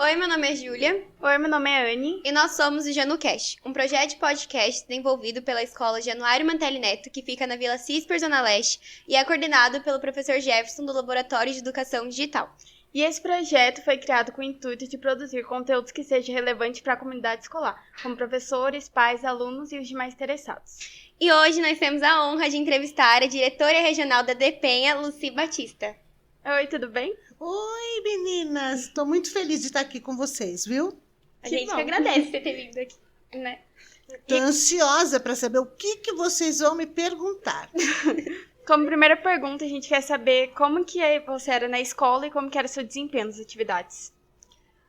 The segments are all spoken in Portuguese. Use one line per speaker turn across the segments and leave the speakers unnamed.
Oi, meu nome é Júlia.
Oi, meu nome é Anne.
E nós somos o JanuCast, um projeto de podcast desenvolvido pela Escola Januário Mantelli Neto, que fica na Vila Cisper, Zona Leste, e é coordenado pelo professor Jefferson, do Laboratório de Educação Digital.
E esse projeto foi criado com o intuito de produzir conteúdos que sejam relevantes para a comunidade escolar, como professores, pais, alunos e os demais interessados.
E hoje nós temos a honra de entrevistar a diretora regional da DEPENHA, Lucy Batista.
Oi, tudo bem?
Oi, meninas! Estou muito feliz de estar aqui com vocês, viu?
A gente que agradece você ter vindo aqui, né?
Estou ansiosa para saber o que vocês vão me perguntar.
Como primeira pergunta, a gente quer saber como que você era na escola e como que era o seu desempenho nas atividades.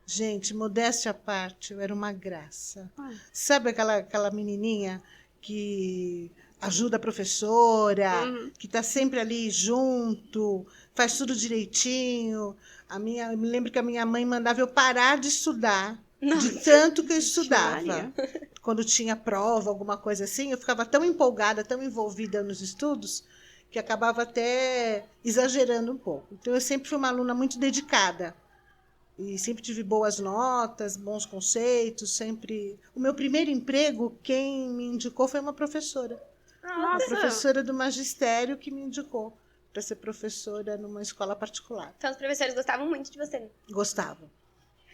Gente, modéstia à parte, eu era uma graça. Sabe aquela menininha que ajuda a professora, que está sempre ali junto, faz tudo direitinho. Eu me lembro que a minha mãe mandava eu parar de estudar, de tanto que eu estudava. Quando tinha prova, alguma coisa assim, eu ficava tão empolgada, tão envolvida nos estudos, que acabava até exagerando um pouco. Então, eu sempre fui uma aluna muito dedicada. E sempre tive boas notas, bons conceitos, sempre... O meu primeiro emprego, quem me indicou foi uma professora. Uma professora do magistério que me indicou para ser professora numa escola particular.
Então os professores gostavam muito de você, né?
Gostavam.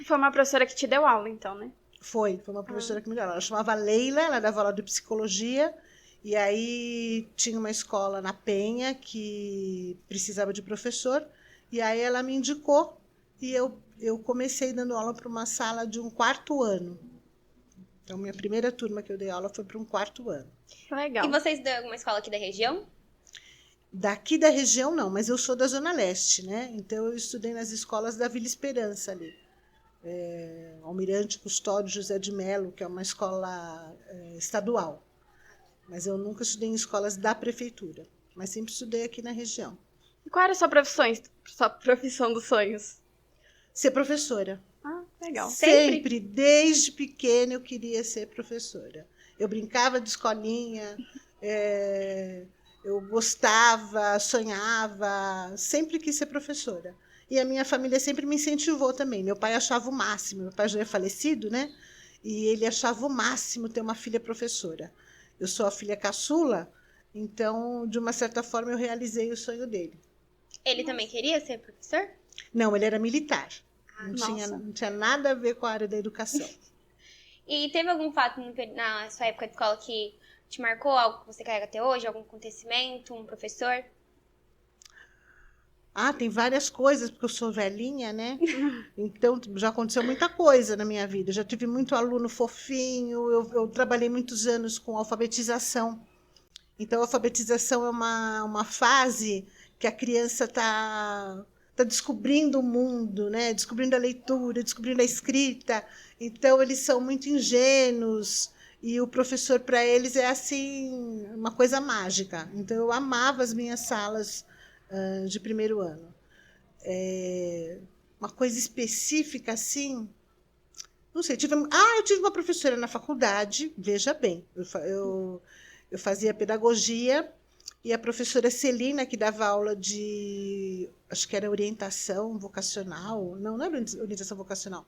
Foi uma professora que te deu aula, então, né?
Foi uma professora que me deu aula. Ela chamava Leila, ela dava aula de psicologia. E aí tinha uma escola na Penha que precisava de professor. E aí ela me indicou e eu comecei dando aula para uma sala de um quarto ano. Então, minha primeira turma que eu dei aula foi para um quarto ano.
Legal.
E você estudou em alguma escola aqui da região?
Daqui da região, não, mas eu sou da Zona Leste, né? Então, eu estudei nas escolas da Vila Esperança ali. Almirante Custódio José de Melo, que é uma escola estadual. Mas eu nunca estudei em escolas da prefeitura, mas sempre estudei aqui na região.
E qual era a sua profissão dos sonhos?
Ser professora.
Ah, legal.
Sempre, desde pequena, eu queria ser professora. Eu brincava de escolinha, eu gostava, sonhava, sempre quis ser professora. E a minha família sempre me incentivou também. Meu pai achava o máximo, meu pai já é falecido, né? E ele achava o máximo ter uma filha professora. Eu sou a filha caçula, então, de uma certa forma, eu realizei o sonho dele.
Ele também queria ser professor?
Não, ele era militar. Não tinha nada a ver com a área da educação.
E teve algum fato na sua época de escola que te marcou? Algo que você carrega até hoje? Algum acontecimento? Um professor?
Tem várias coisas, porque eu sou velhinha, né? Então, já aconteceu muita coisa na minha vida. Eu já tive muito aluno fofinho, eu trabalhei muitos anos com alfabetização. Então, a alfabetização é uma fase que a criança está descobrindo o mundo, né? Descobrindo a leitura, descobrindo a escrita. Então, eles são muito ingênuos e o professor, para eles, é assim, uma coisa mágica. Então, eu amava as minhas salas de primeiro ano. Uma coisa específica, assim... Não sei, eu tive uma professora na faculdade, veja bem, eu fazia pedagogia, e a professora Celina, que dava aula de, acho que era orientação vocacional, não era orientação vocacional,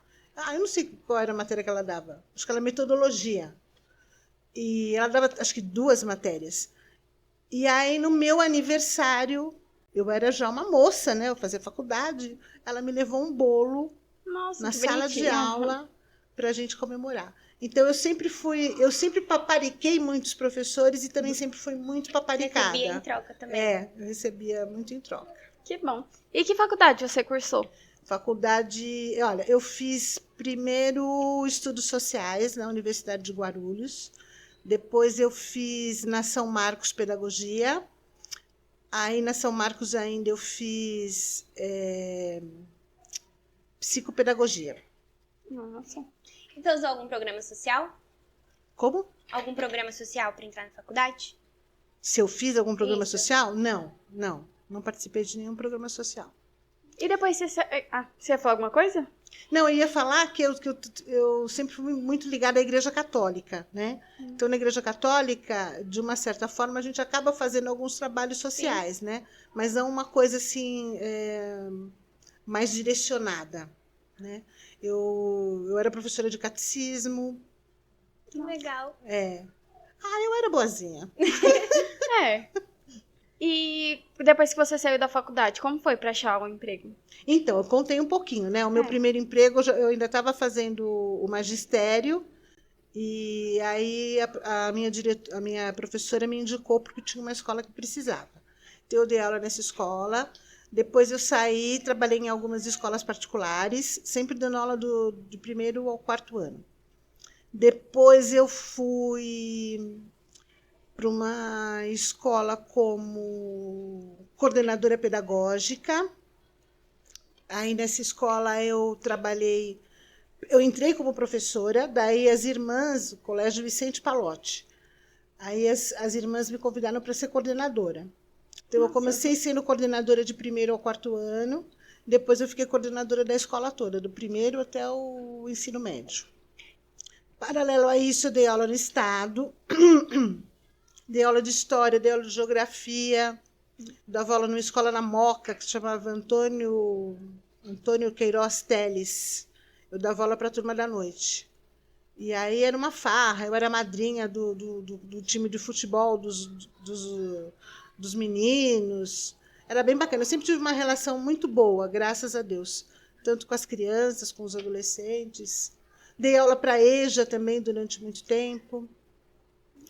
eu não sei qual era a matéria que ela dava, acho que era metodologia, e ela dava, acho que 2 matérias. E aí, no meu aniversário, eu era já uma moça, né? Eu fazia faculdade, ela me levou um bolo na sala de aula para a gente comemorar. Então, eu sempre papariquei muitos professores e também sempre fui muito paparicada.
Recebia em troca também.
Eu recebia muito em troca.
Que bom. E que faculdade você cursou?
Faculdade... Olha, eu fiz primeiro estudos sociais na Universidade de Guarulhos. Depois, eu fiz na São Marcos Pedagogia. Aí, na São Marcos, ainda eu fiz psicopedagogia.
Nossa.
Então, usou algum programa social?
Como?
Algum programa social para entrar na faculdade?
Se eu fiz algum programa
Isso.
social? Não. Não participei de nenhum programa social.
E depois você ia falar alguma coisa?
Não, eu ia falar que eu sempre fui muito ligada à Igreja Católica, né? Então, na Igreja Católica, de uma certa forma, a gente acaba fazendo alguns trabalhos sociais, né? Mas não uma coisa assim, mais direcionada, né? Eu era professora de catecismo.
Que legal.
Eu era boazinha.
E depois que você saiu da faculdade, como foi para achar um emprego?
Então, eu contei um pouquinho, né? O meu primeiro emprego, eu ainda estava fazendo o magistério, e aí a minha professora me indicou porque tinha uma escola que precisava. Então, eu dei aula nessa escola. Depois eu saí, trabalhei em algumas escolas particulares, sempre dando aula do primeiro ao quarto ano. Depois eu fui para uma escola como coordenadora pedagógica. Aí nessa escola eu trabalhei, eu entrei como professora, daí as irmãs, o Colégio Vicente Palotti, aí as irmãs me convidaram para ser coordenadora. Então, eu comecei sendo coordenadora de primeiro ao quarto ano, depois eu fiquei coordenadora da escola toda, do primeiro até o ensino médio. Paralelo a isso, eu dei aula no Estado, dei aula de História, dei aula de Geografia, dava aula numa escola na Moca, que se chamava Antônio Queiroz Teles. Eu dava aula para a turma da noite. E aí era uma farra, eu era madrinha do time de futebol dos meninos. Era bem bacana. Eu sempre tive uma relação muito boa, graças a Deus. Tanto com as crianças, com os adolescentes. Dei aula para a EJA também durante muito tempo.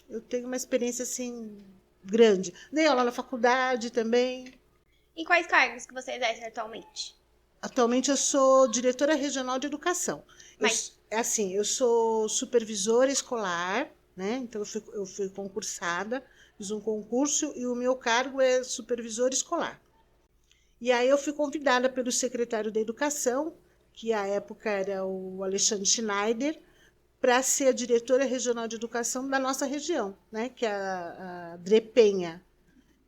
Eu tenho uma experiência, assim, grande. Dei aula na faculdade também.
E quais cargos que você exerce atualmente?
Atualmente eu sou diretora regional de educação.
Mas...
eu sou supervisora escolar, né? Então eu fui concursada, fiz um concurso e o meu cargo é supervisora escolar. E aí eu fui convidada pelo secretário da Educação, que à época era o Alexandre Schneider, para ser a diretora regional de educação da nossa região, né? Que é a DREPenha.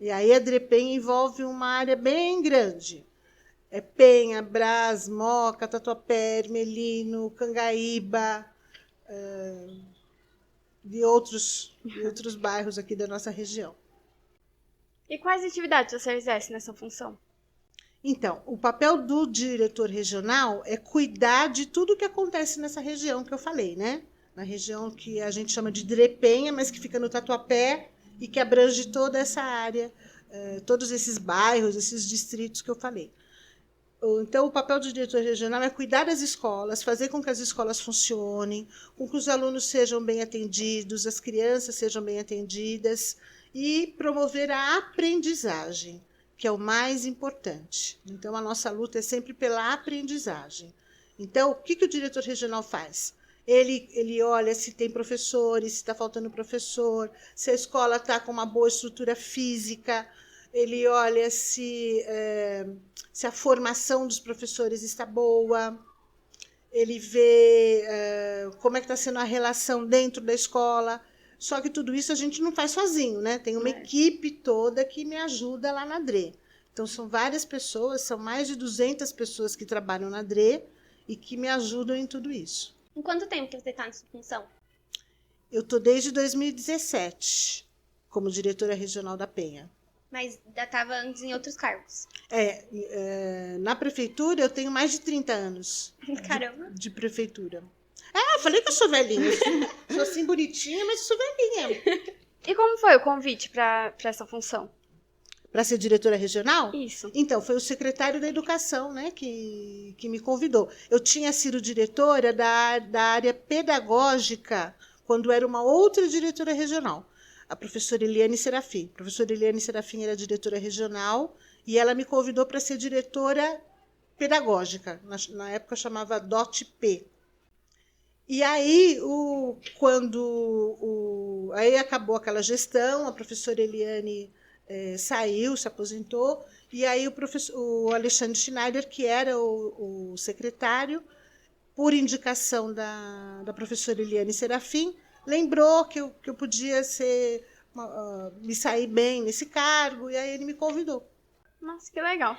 E aí a DREPenha envolve uma área bem grande. É Penha, Brás, Moca, Tatuapé, Ermelino, Cangaíba, de outros bairros aqui da nossa região.
E quais atividades você exerce nessa função?
Então, o papel do diretor regional é cuidar de tudo que acontece nessa região que eu falei, né? Na região que a gente chama de DREPenha, mas que fica no Tatuapé e que abrange toda essa área, todos esses bairros, esses distritos que eu falei. Então, o papel do diretor regional é cuidar das escolas, fazer com que as escolas funcionem, com que os alunos sejam bem atendidos, as crianças sejam bem atendidas e promover a aprendizagem, que é o mais importante. Então, a nossa luta é sempre pela aprendizagem. Então, o que o diretor regional faz? Ele olha se tem professores, se está faltando professor, se a escola está com uma boa estrutura física, ele olha se a formação dos professores está boa, ele vê como é que está sendo a relação dentro da escola. Só que tudo isso a gente não faz sozinho, né? Tem uma equipe toda que me ajuda lá na DRE. Então, são várias pessoas, são mais de 200 pessoas que trabalham na DRE e que me ajudam em tudo isso.
Em quanto tempo que você está nessa função?
Eu estou desde 2017 como diretora regional da Penha.
Mas já estava antes em outros cargos.
Na prefeitura eu tenho mais de 30 anos.
Caramba.
De prefeitura. Eu falei que eu sou velhinha. Sou assim bonitinha, mas eu sou velhinha.
E como foi o convite para essa função?
Para ser diretora regional?
Isso.
Então, foi o secretário da Educação, né, que me convidou. Eu tinha sido diretora da área pedagógica quando era uma outra diretora regional. A professora Eliane Serafim. A professora Eliane Serafim era diretora regional e ela me convidou para ser diretora pedagógica. Na época chamava DOT-P. E aí, aí acabou aquela gestão, a professora Eliane saiu, se aposentou, e aí o Alexandre Schneider, que era o secretário, por indicação da professora Eliane Serafim, lembrou que eu podia me sair bem nesse cargo, e aí ele me convidou.
Nossa, que legal.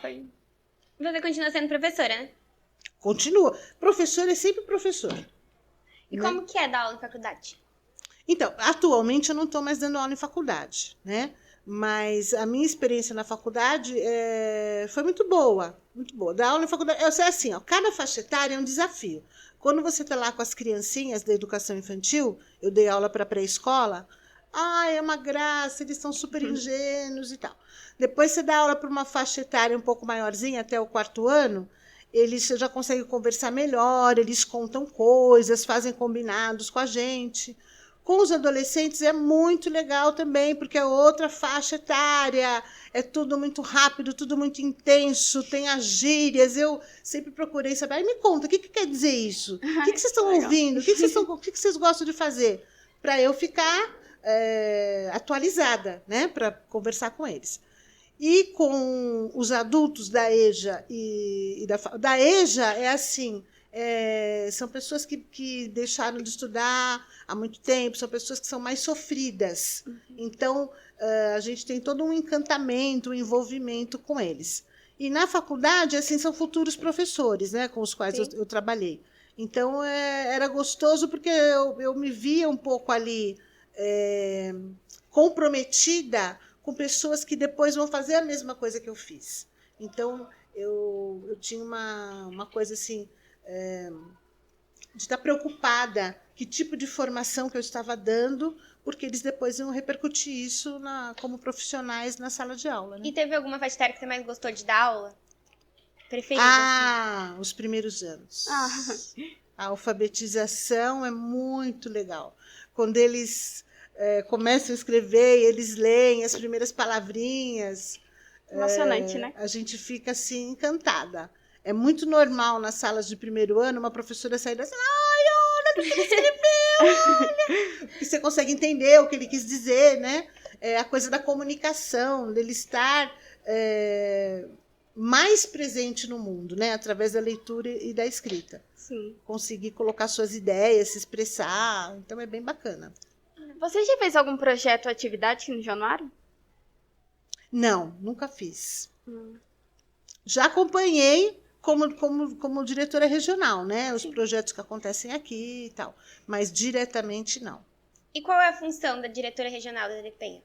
Você continua sendo professora, né?
Continua. Professor é sempre professor.
E como que é dar aula em faculdade?
Então, atualmente eu não estou mais dando aula em faculdade, né? Mas a minha experiência na faculdade foi muito boa, muito boa. Dar aula na faculdade, eu sei assim, ó, cada faixa etária é um desafio. Quando você está lá com as criancinhas da educação infantil, eu dei aula para pré-escola, é uma graça, eles são super ingênuos e tal. Depois você dá aula para uma faixa etária um pouco maiorzinha, até o 4º ano, eles já conseguem conversar melhor, eles contam coisas, fazem combinados com a gente. Com os adolescentes é muito legal também, porque é outra faixa etária, é tudo muito rápido, tudo muito intenso, tem as gírias. Eu sempre procurei saber, me conta, o que quer dizer isso? O que vocês estão ouvindo? O que vocês gostam de fazer? Para eu ficar atualizada, né? Para conversar com eles. E com os adultos da EJA e da EJA é assim, são pessoas que deixaram de estudar há muito tempo, são pessoas que são mais sofridas. Então, a gente tem todo um encantamento, um envolvimento com eles. E na faculdade, assim, são futuros professores, né, com os quais eu trabalhei. Então, era gostoso porque eu me via um pouco ali comprometida com pessoas que depois vão fazer a mesma coisa que eu fiz. Então, eu tinha uma coisa assim, de estar preocupada que tipo de formação que eu estava dando, porque eles depois iam repercutir isso como profissionais na sala de aula. Né?
E teve alguma faixa etária que você mais gostou de dar aula? Preferida?
Assim? Os primeiros anos. A alfabetização é muito legal. Quando eles começam a escrever, eles leem as primeiras palavrinhas.
Emocionante, né?
A gente fica assim encantada. É muito normal nas salas de primeiro ano uma professora sair assim, olha o que ele escreveu, olha. Porque você consegue entender o que ele quis dizer, né? A coisa da comunicação, dele estar mais presente no mundo, né? Através da leitura e da escrita.
Sim.
Conseguir colocar suas ideias, se expressar. Então, é bem bacana.
Você já fez algum projeto ou atividade aqui no Januário?
Não, nunca fiz. Já acompanhei como diretora regional, né? Os projetos que acontecem aqui e tal. Mas diretamente, não.
E qual é a função da diretora regional da DPEA?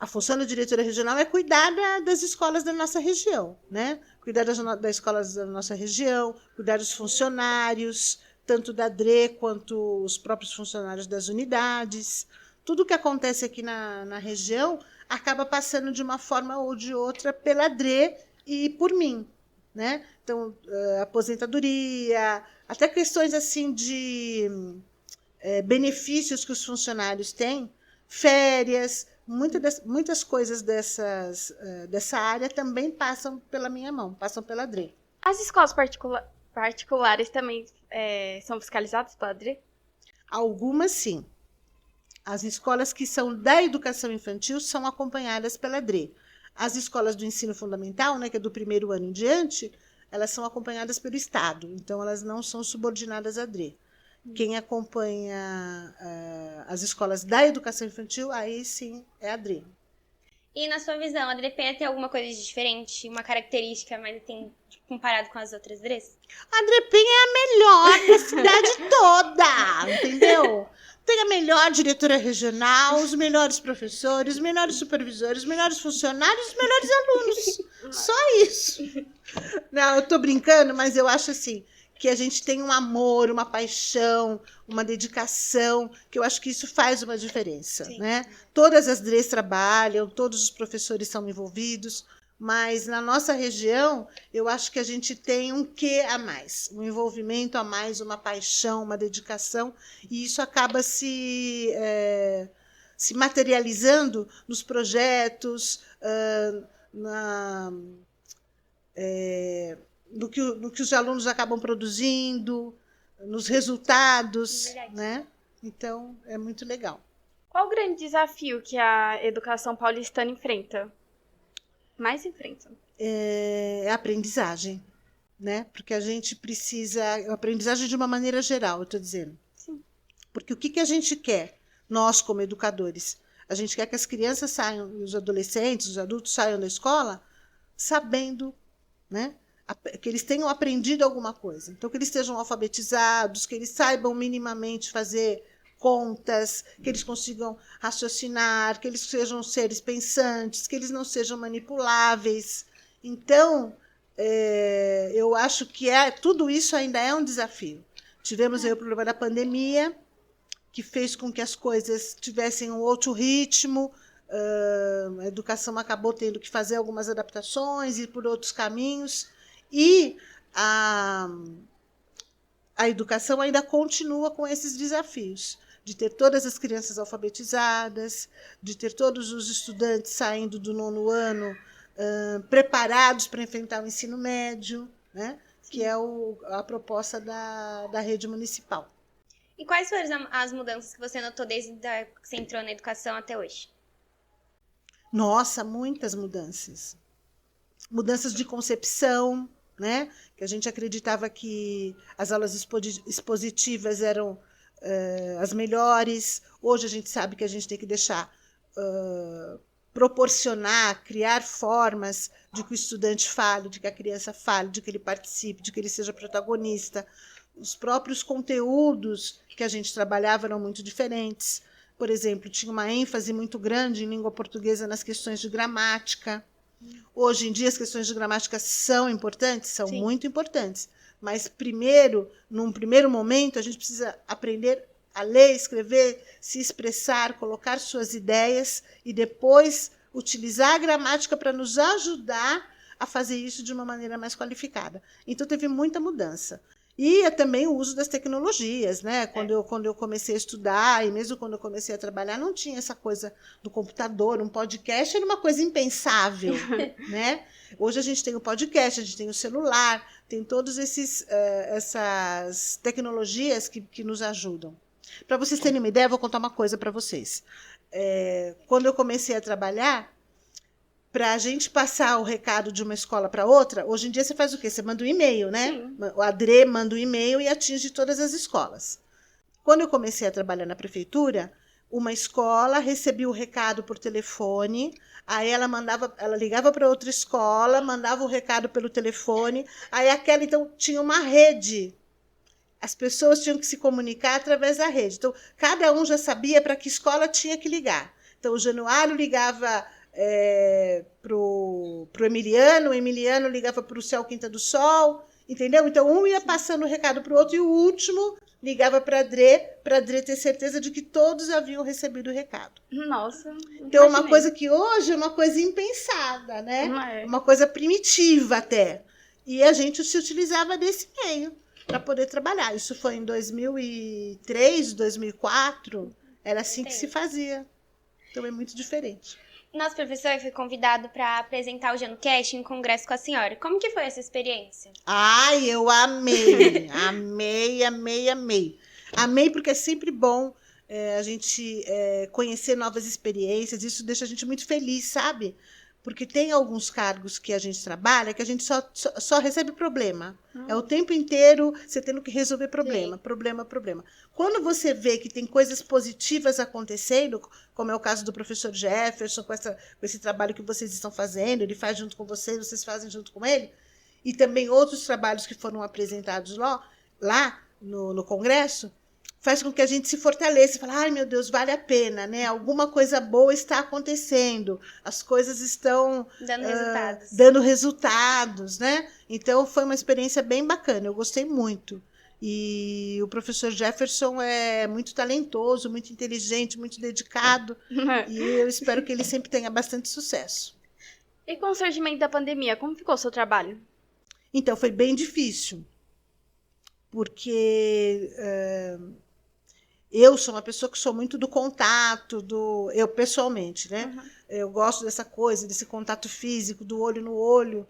A função da diretora regional é cuidar das escolas da nossa região, né? Cuidar das escolas da nossa região, cuidar dos funcionários, tanto da DRE quanto os próprios funcionários das unidades. Tudo que acontece aqui na região acaba passando de uma forma ou de outra pela DRE e por mim, né? Então, aposentadoria, até questões assim de benefícios que os funcionários têm, férias, muitas coisas dessa área também passam pela minha mão, passam pela DRE.
As escolas particulares também são fiscalizadas pela DRE?
Algumas, sim. As escolas que são da educação infantil são acompanhadas pela DRE. As escolas do ensino fundamental, né, que é do primeiro ano em diante, elas são acompanhadas pelo Estado. Então, elas não são subordinadas à DRE. Quem acompanha as escolas da educação infantil, aí sim é a DRE.
E na sua visão, a DREPEA tem alguma coisa de diferente? Uma característica mais assim, comparado com as outras DREs?
A DREPEA é a melhor da cidade toda, entendeu? Tem a melhor diretora regional, os melhores professores, os melhores supervisores, os melhores funcionários, os melhores alunos. Só isso. Não, eu tô brincando, mas eu acho assim, que a gente tem um amor, uma paixão, uma dedicação, que eu acho que isso faz uma diferença, né? Todas as DREs trabalham, todos os professores são envolvidos, mas na nossa região, eu acho que a gente tem um quê a mais, um envolvimento a mais, uma paixão, uma dedicação, e isso acaba se materializando nos projetos, no que os alunos acabam produzindo, nos resultados, né? Então, é muito legal.
Qual o grande desafio que a educação paulistana enfrenta? Mais enfrenta?
É a aprendizagem, né? Porque a gente precisa... Aprendizagem de uma maneira geral, eu estou dizendo.
Sim.
Porque o que a gente quer, nós como educadores? A gente quer que as crianças saiam, os adolescentes, os adultos saiam da escola sabendo, né? Que eles tenham aprendido alguma coisa. Então, que eles estejam alfabetizados, que eles saibam minimamente fazer contas, que eles consigam raciocinar, que eles sejam seres pensantes, que eles não sejam manipuláveis. Então, eu acho que tudo isso ainda é um desafio. Tivemos aí o problema da pandemia, que fez com que as coisas tivessem um outro ritmo, a educação acabou tendo que fazer algumas adaptações, ir por outros caminhos, e a educação ainda continua com esses desafios, de ter todas as crianças alfabetizadas, de ter todos os estudantes saindo do 9º ano preparados para enfrentar o ensino médio, né? Que é a proposta da rede municipal.
E quais foram as mudanças que você notou desde que você entrou na educação até hoje?
Nossa, muitas mudanças. Mudanças de concepção, né? Que a gente acreditava que as aulas expositivas eram as melhores. Hoje a gente sabe que a gente tem que deixar proporcionar, criar formas de que o estudante fale, de que a criança fale, de que ele participe, de que ele seja protagonista. Os próprios conteúdos que a gente trabalhava eram muito diferentes. Por exemplo, tinha uma ênfase muito grande em língua portuguesa nas questões de gramática. Hoje em dia, as questões de gramática são importantes? São Sim. muito importantes. Mas, num primeiro momento, a gente precisa aprender a ler, escrever, se expressar, colocar suas ideias e depois utilizar a gramática para nos ajudar a fazer isso de uma maneira mais qualificada. Então, teve muita mudança. E também o uso das tecnologias, né? Quando eu comecei a estudar, e mesmo quando eu comecei a trabalhar, não tinha essa coisa do computador, um podcast era uma coisa impensável, né? Hoje a gente tem o podcast, a gente tem o celular, tem todas essas tecnologias que nos ajudam. Para vocês terem uma ideia, eu vou contar uma coisa para vocês. Quando eu comecei a trabalhar, para a gente passar o recado de uma escola para outra, hoje em dia você faz o quê? Você manda um e-mail, né? Sim. O ADRE manda um e-mail e atinge todas as escolas. Quando eu comecei a trabalhar na prefeitura, uma escola recebia o recado por telefone, aí ela ligava para outra escola, mandava o recado pelo telefone, aí aquela, então, tinha uma rede. As pessoas tinham que se comunicar através da rede. Então, cada um já sabia para que escola tinha que ligar. Então, o Januário ligava pro Emiliano, o Emiliano ligava para o Céu Quinta do Sol, entendeu? Então, um ia passando o recado para o outro e o último ligava para a Dre ter certeza de que todos haviam recebido o recado.
Nossa.
Então, é uma coisa que hoje é uma coisa impensada, né? Uma coisa primitiva até. E a gente se utilizava desse meio para poder trabalhar. Isso foi em 2003, 2004, era assim que se fazia. Então, é muito diferente.
Nosso professor foi convidado para apresentar o JanoCast em um congresso com a senhora. Como que foi essa experiência?
Ai, eu amei. Amei porque é sempre bom a gente conhecer novas experiências. Isso deixa a gente muito feliz, sabe? Porque tem alguns cargos que a gente trabalha que a gente só recebe problema. É o tempo inteiro você tendo que resolver problema, Sim. problema. Quando você vê que tem coisas positivas acontecendo, como é o caso do professor Jefferson, com esse trabalho que vocês estão fazendo, ele faz junto com vocês, vocês fazem junto com ele, e também outros trabalhos que foram apresentados lá no Congresso, faz com que a gente se fortaleça e fale, ai, meu Deus, vale a pena, né? Alguma coisa boa está acontecendo, as coisas estão dando resultados, né? Então, foi uma experiência bem bacana, eu gostei muito. E o professor Jefferson é muito talentoso, muito inteligente, muito dedicado, e eu espero que ele sempre tenha bastante sucesso.
E com o surgimento da pandemia, como ficou o seu trabalho?
Então, foi bem difícil, porque eu sou uma pessoa que sou muito do contato, eu pessoalmente, né? Uhum. Eu gosto dessa coisa, desse contato físico, do olho no olho,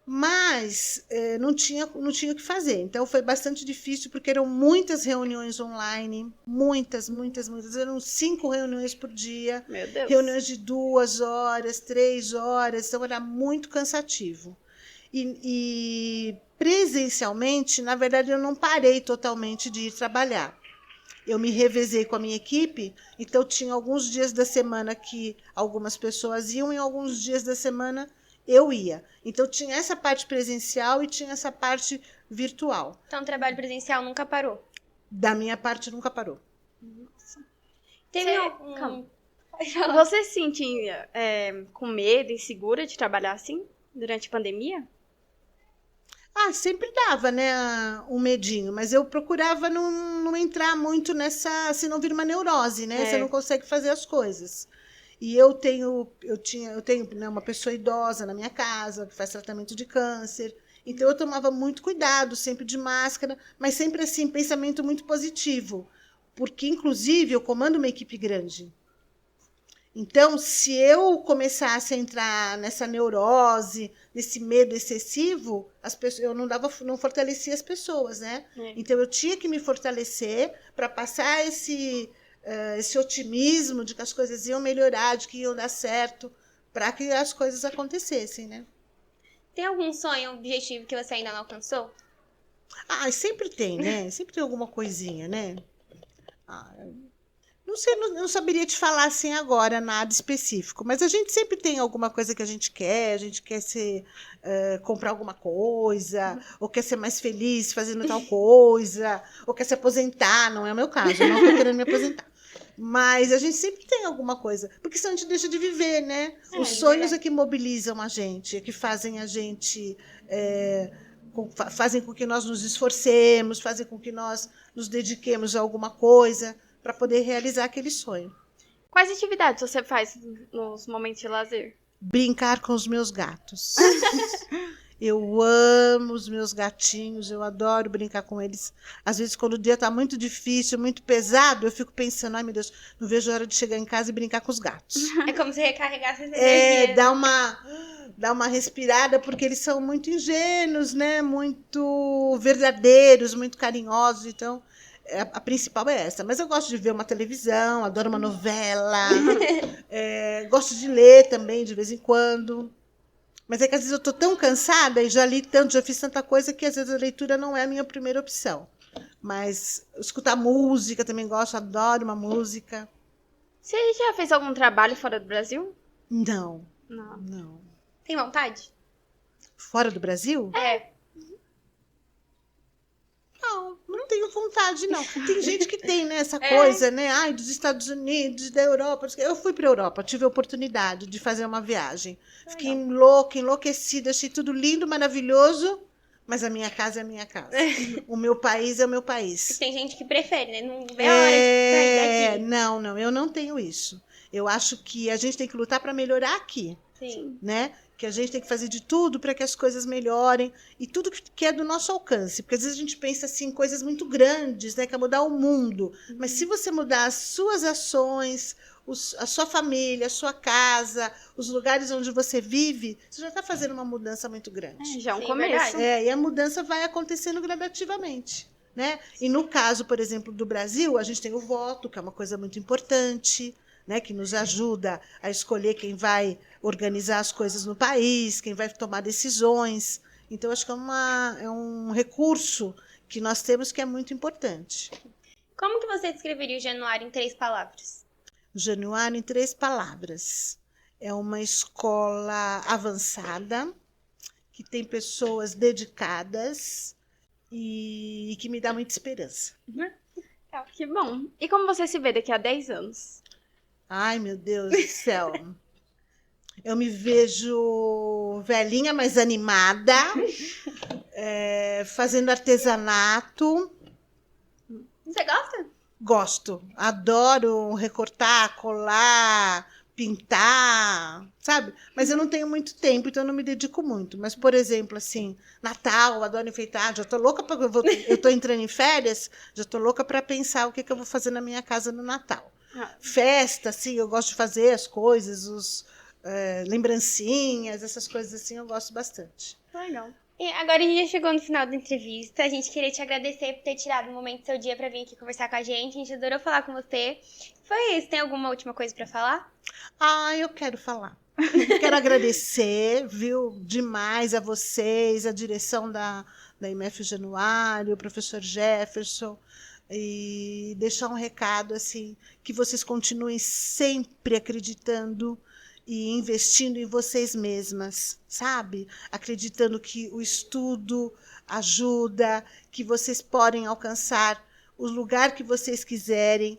mas não tinha o que fazer. Então, foi bastante difícil, porque eram muitas reuniões online, muitas, eram 5 reuniões por dia,
Meu Deus.
Reuniões de 2 horas, 3 horas, então era muito cansativo. E presencialmente, na verdade, eu não parei totalmente de ir trabalhar. Eu me revezei com a minha equipe, então tinha alguns dias da semana que algumas pessoas iam e alguns dias da semana eu ia. Então tinha essa parte presencial e tinha essa parte virtual.
Então o trabalho presencial nunca parou?
Da minha parte nunca parou.
Teve
Calma. Você se sentia com medo, insegura de trabalhar assim durante a pandemia?
Sempre dava, né, um medinho, mas eu procurava não entrar muito nessa, se não vir uma neurose, né? Você não consegue fazer as coisas. E eu tenho, né, uma pessoa idosa na minha casa que faz tratamento de câncer. Então eu tomava muito cuidado, sempre de máscara, mas sempre assim, pensamento muito positivo, porque inclusive eu comando uma equipe grande. Então, se eu começasse a entrar nessa neurose, nesse medo excessivo, eu não fortalecia as pessoas, né? Então, eu tinha que me fortalecer para passar esse otimismo de que as coisas iam melhorar, de que iam dar certo, para que as coisas acontecessem, né?
Tem algum sonho, objetivo que você ainda não alcançou?
Sempre tem, né? Sempre tem alguma coisinha, né? Não sei, não saberia te falar assim agora nada específico, mas a gente sempre tem alguma coisa que a gente quer comprar alguma coisa, ou quer ser mais feliz fazendo tal coisa, ou quer se aposentar, não é o meu caso, eu não estou querendo me aposentar. Mas a gente sempre tem alguma coisa, porque senão a gente deixa de viver, né? Os sonhos é que mobilizam a gente, é que fazem a gente... fazem com que nós nos esforcemos, fazem com que nós nos dediquemos a alguma coisa, para poder realizar aquele sonho.
Quais atividades você faz nos momentos de lazer?
Brincar com os meus gatos. Eu amo os meus gatinhos, eu adoro brincar com eles. Às vezes, quando o dia está muito difícil, muito pesado, eu fico pensando, ai meu Deus, não vejo a hora de chegar em casa e brincar com os gatos.
É como se recarregasse essa energia.
Dá uma respirada, porque eles são muito ingênuos, né? Muito verdadeiros, muito carinhosos, então... A principal é essa, mas eu gosto de ver uma televisão, adoro uma novela, gosto de ler também de vez em quando, mas é que às vezes eu estou tão cansada e já li tanto, já fiz tanta coisa que às vezes a leitura não é a minha primeira opção, mas escutar música também gosto, adoro uma música.
Você já fez algum trabalho fora do Brasil?
Não.
Tem vontade?
Fora do Brasil? Não tenho vontade, não. Tem gente que tem, né, essa coisa, né? Ai, dos Estados Unidos, da Europa. Eu fui para a Europa, tive a oportunidade de fazer uma viagem. Fiquei louca, enlouquecida, achei tudo lindo, maravilhoso, mas a minha casa é a minha casa. O meu país é o meu país.
Tem gente que prefere, né? Não vê a hora de sair daqui.
Não, eu não tenho isso. Eu acho que a gente tem que lutar para melhorar aqui.
Sim.
Né? Que a gente tem que fazer de tudo para que as coisas melhorem e tudo que é do nosso alcance, porque às vezes a gente pensa assim em coisas muito grandes, né, que é mudar o mundo, mas se você mudar as suas ações, a sua família, a sua casa, os lugares onde você vive, você já está fazendo uma mudança muito grande.
Já é um começo.
E a mudança vai acontecendo gradativamente, né? E no caso, por exemplo, do Brasil, a gente tem o voto, que é uma coisa muito importante, né, que nos ajuda a escolher quem vai organizar as coisas no país, quem vai tomar decisões. Então, acho que é um recurso que nós temos que é muito importante.
Como que você descreveria o Januário em 3 palavras?
O Januário em 3 palavras. É uma escola avançada, que tem pessoas dedicadas e que me dá muita esperança.
Que bom. E como você se vê daqui a 10 anos?
Ai, meu Deus do céu. Eu me vejo velhinha, mas animada, fazendo artesanato.
Você gosta?
Gosto. Adoro recortar, colar, pintar, sabe? Mas eu não tenho muito tempo, então eu não me dedico muito. Mas, por exemplo, assim, Natal, adoro enfeitar. Já tô louca para eu tô entrando em férias, já tô louca para pensar o que eu vou fazer na minha casa no Natal. Festa, assim, eu gosto de fazer as coisas, lembrancinhas, essas coisas assim, eu gosto bastante.
Legal.
E agora a gente já chegou no final da entrevista. A gente queria te agradecer por ter tirado um momento do seu dia pra vir aqui conversar com a gente. A gente adorou falar com você. Foi isso. Tem alguma última coisa pra falar?
Eu quero falar. Quero agradecer, viu, demais a vocês, a direção da IMF Januário, o professor Jefferson, e deixar um recado assim, que vocês continuem sempre acreditando e investindo em vocês mesmas, sabe? Acreditando que o estudo ajuda, que vocês podem alcançar o lugar que vocês quiserem,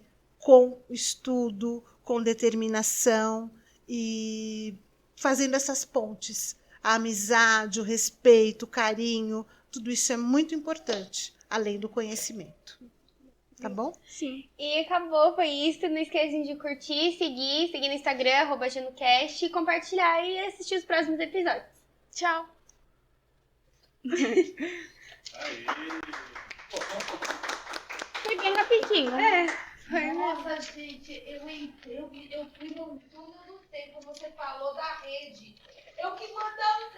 com o estudo, com determinação e fazendo essas pontes. A amizade, o respeito, o carinho, tudo isso é muito importante, além do conhecimento. Tá bom?
Sim.
E acabou, foi isso. Não esqueçam de curtir, seguir no Instagram, @GenoCast, compartilhar e assistir os próximos episódios.
Tchau. Foi bem rapidinho.
Nossa, gente, eu fui no túnel do tempo, você falou da rede. Eu que mandava